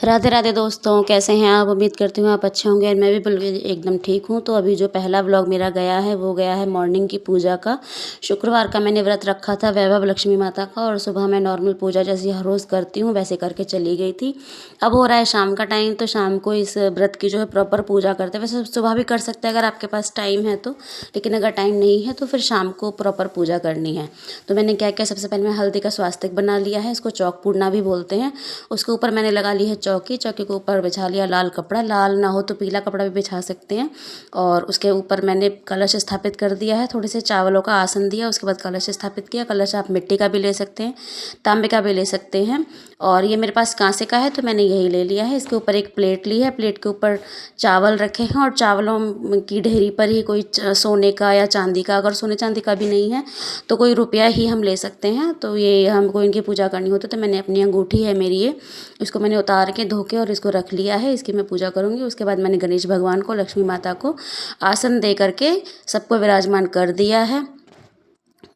राधे राधे दोस्तों, कैसे हैं आप। उम्मीद करती हूँ आप अच्छे होंगे और मैं भी बिल्कुल एकदम ठीक हूँ। तो अभी जो पहला व्लॉग मेरा गया है वो गया है मॉर्निंग की पूजा का। शुक्रवार का मैंने व्रत रखा था वैभव लक्ष्मी माता का, और सुबह मैं नॉर्मल पूजा जैसी हर रोज़ करती हूँ वैसे करके चली गई थी। अब हो रहा है शाम का टाइम, तो शाम को इस व्रत की जो है प्रॉपर पूजा करते हैं। वैसे सुबह भी कर सकते हैं अगर आपके पास टाइम है तो, लेकिन अगर टाइम नहीं है तो फिर शाम को प्रॉपर पूजा करनी है। तो मैंने क्या किया, सबसे पहले मैं हल्दी का स्वास्तिक बना लिया है, इसको चौक पूर्णा भी बोलते हैं। उसके ऊपर मैंने लगा ली है चौकी के ऊपर बिछा लिया लाल कपड़ा, लाल ना हो तो पीला कपड़ा भी बिछा सकते हैं। और उसके ऊपर मैंने कलश स्थापित कर दिया है, थोड़े से चावलों का आसन दिया, उसके बाद कलश स्थापित किया। कलश आप मिट्टी का भी ले सकते हैं, तांबे का भी ले सकते हैं, और ये मेरे पास कांसे का है तो मैंने यही ले लिया है। इसके ऊपर एक प्लेट ली है, प्लेट के ऊपर चावल रखे हैं, और चावलों की ढेरी पर ही कोई सोने का या चांदी का, अगर सोने चांदी का भी नहीं है तो कोई रुपया ही हम ले सकते हैं। तो ये हमको इनकी पूजा करनी होती है, तो मैंने अपनी अंगूठी है मेरी ये, इसको मैंने उतार के धो के और इसको रख लिया है। इसकी मैं पूजा करूँगी। उसके बाद मैंने गणेश भगवान को, लक्ष्मी माता को आसन दे करके सबको विराजमान कर दिया है।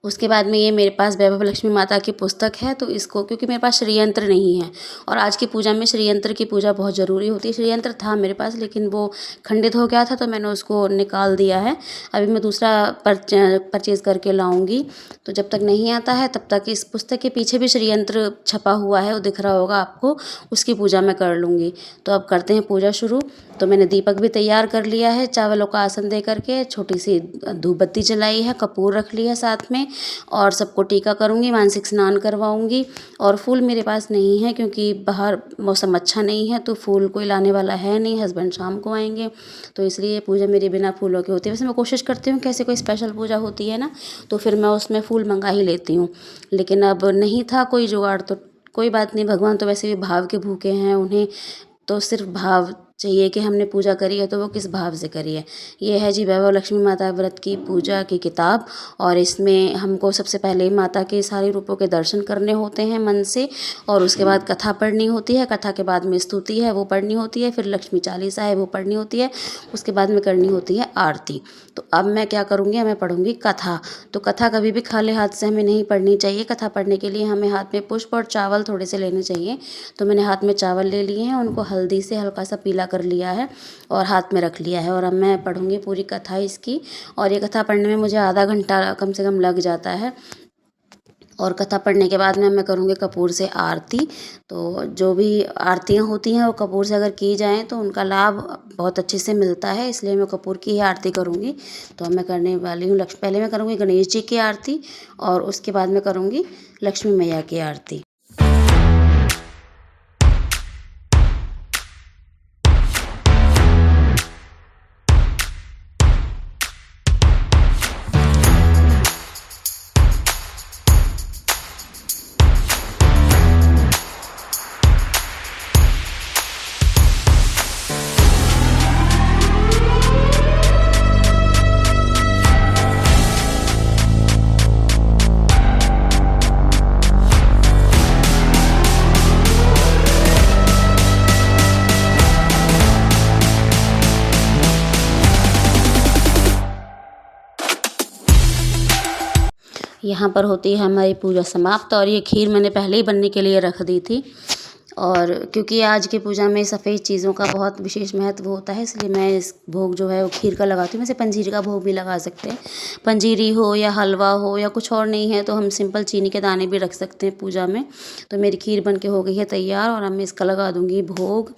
उसके बाद में ये मेरे पास वैभव लक्ष्मी माता की पुस्तक है, तो इसको, क्योंकि मेरे पास श्रीयंत्र नहीं है और आज की पूजा में श्रीयंत्र की पूजा बहुत ज़रूरी होती है। श्रीयंत्र था मेरे पास लेकिन वो खंडित हो गया था, तो मैंने उसको निकाल दिया है। अभी मैं दूसरा परचेज़ करके लाऊंगी। तो जब तक नहीं आता है तब तक इस पुस्तक के पीछे भी श्रीयंत्र छपा हुआ है, वो दिख रहा होगा आपको, उसकी पूजा मैं कर लूँगी। तो अब करते हैं पूजा शुरू। तो मैंने दीपक भी तैयार कर लिया है, चावलों का आसन दे करके छोटी सी धूप बत्ती जलाई है, कपूर रख लिया साथ में, और सबको टीका करूँगी, मानसिक स्नान करवाऊँगी। और फूल मेरे पास नहीं है क्योंकि बाहर मौसम अच्छा नहीं है, तो फूल कोई लाने वाला है नहीं, हस्बैंड शाम को आएंगे, तो इसलिए पूजा मेरी बिना फूलों की होती है। वैसे मैं कोशिश करती हूँ कैसे कोई स्पेशल पूजा होती है ना तो फिर मैं उसमें फूल मंगा ही लेती हूँ, लेकिन अब नहीं था कोई जुगाड़, तो कोई बात नहीं। भगवान तो वैसे भी भाव के भूखे हैं, उन्हें तो सिर्फ भाव चाहिए कि हमने पूजा करी है तो वो किस भाव से करी है। ये है जी वैभव लक्ष्मी माता व्रत की पूजा की किताब, और इसमें हमको सबसे पहले माता के सारे रूपों के दर्शन करने होते हैं मन से, और उसके बाद कथा पढ़नी होती है। कथा के बाद में स्तुति है वो पढ़नी होती है, फिर लक्ष्मी चालीसा है वो पढ़नी होती है, उसके बाद में करनी होती है आरती। तो अब मैं क्या करूँगी, मैं पढ़ूँगी कथा। तो कथा कभी भी खाली हाथ से हमें नहीं पढ़नी चाहिए। कथा पढ़ने के लिए हमें हाथ में पुष्प और चावल थोड़े से लेने चाहिए। तो मैंने हाथ में चावल ले लिए हैं, उनको हल्दी से हल्का सा पीला कर लिया है और हाथ में रख लिया है, और अब मैं पढ़ूँगी पूरी कथा इसकी। और ये कथा पढ़ने में मुझे आधा घंटा कम से कम लग जाता है। और कथा पढ़ने के बाद में मैं करूँगी कपूर से आरती। तो जो भी आरतियाँ होती हैं वो कपूर से अगर की जाएँ तो उनका लाभ बहुत अच्छे से मिलता है, इसलिए मैं कपूर की ही आरती करूँगी। तो अब मैं करने वाली हूँ पहले मैं करूँगी गणेश जी की आरती, और उसके बाद मैं करूँगी लक्ष्मी मैया की आरती। यहाँ पर होती है हमारी पूजा समाप्त, और ये खीर मैंने पहले ही बनने के लिए रख दी थी। और क्योंकि आज की पूजा में सफ़ेद चीज़ों का बहुत विशेष महत्व होता है, इसलिए मैं इस भोग जो है वो खीर का लगाती हूँ। वैसे पंजीरी का भोग भी लगा सकते हैं, पंजीरी हो या हलवा हो या कुछ और नहीं है तो हम सिंपल चीनी के दाने भी रख सकते हैं पूजा में। तो मेरी खीर बन के हो गई है तैयार, और अब मैं इसका लगा दूँगी भोग।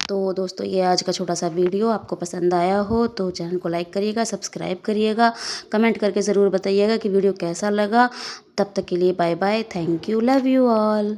तो दोस्तों ये आज का छोटा सा वीडियो आपको पसंद आया हो तो चैनल को लाइक करिएगा, सब्सक्राइब करिएगा, कमेंट करके ज़रूर बताइएगा कि वीडियो कैसा लगा। तब तक के लिए bye bye, thank you, love you all.